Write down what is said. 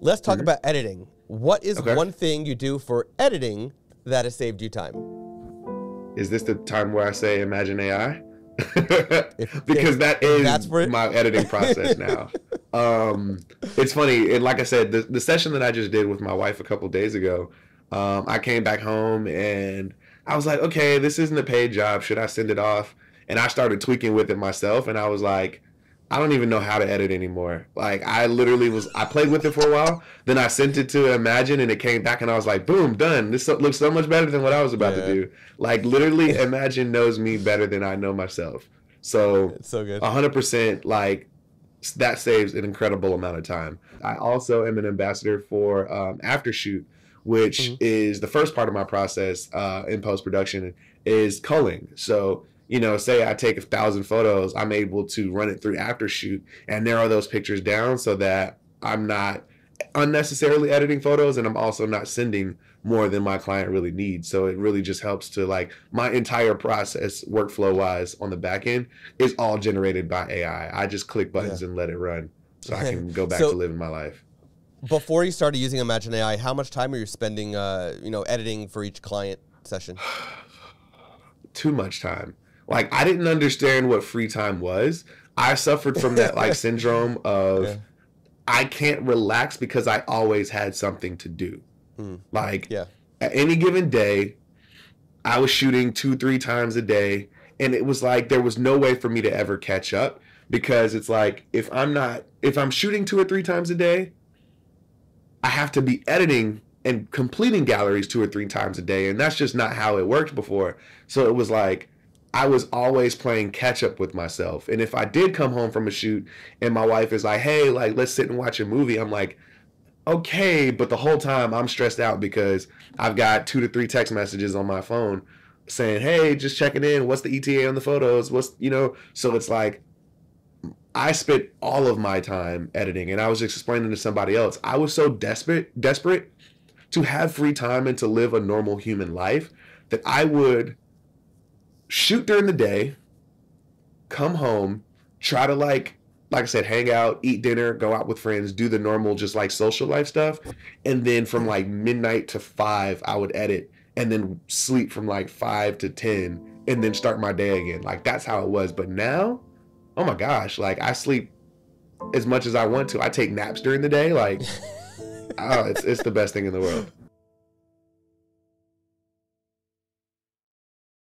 Let's talk about editing. What is Okay. one thing you do for editing that has saved you time? Is this the time where I say imagen-ai? Because that is my editing process now. It's funny, and like I said, the session that I just did with my wife a couple days ago, I came back home and I was like, okay, this isn't a paid job. Should I send it off? And I started tweaking with it myself, and I was like, I don't even know how to edit anymore. Like, I played with it for a while, then I sent it to Imagine, and it came back, and I was like, boom, done. This looks so much better than what I was about to do. Like, literally, Imagine knows me better than I know myself. So, it's so good. 100%, like, that saves an incredible amount of time. I also am an ambassador for Aftershoot, which is the first part of my process in post-production, is culling. So, you know, say I take 1,000 photos, I'm able to run it through Aftershoot and narrow those pictures down so that I'm not unnecessarily editing photos, and I'm also not sending more than my client really needs. So it really just helps to, like, my entire process workflow wise on the back end is all generated by AI. I just click buttons and let it run so I can go back to living my life. Before you started using imagen-ai, how much time are you spending, you know, editing for each client session? Too much time. Like, I didn't understand what free time was. I suffered from that, like, syndrome of I can't relax because I always had something to do. Like, at any given day, I was shooting 2-3 times a day, and it was like there was no way for me to ever catch up, because it's like if I'm shooting 2 or 3 times a day, I have to be editing and completing galleries 2 or 3 times a day, and that's just not how it worked before. So it was like I was always playing catch up with myself. And if I did come home from a shoot and my wife is like, hey, like, let's sit and watch a movie, I'm like, okay, but the whole time I'm stressed out because I've got 2 to 3 text messages on my phone saying, hey, just checking in, what's the ETA on the photos, what's, you know. So it's like I spent all of my time editing, and I was explaining to somebody else, I was so desperate to have free time and to live a normal human life that I would shoot during the day, come home, try to, like I said, hang out, eat dinner, go out with friends, do the normal just like social life stuff. And then from like midnight to 5, I would edit, and then sleep from like 5 to 10 and then start my day again. Like, that's how it was. But now, oh my gosh, like, I sleep as much as I want to. I take naps during the day. Like, oh, it's the best thing in the world.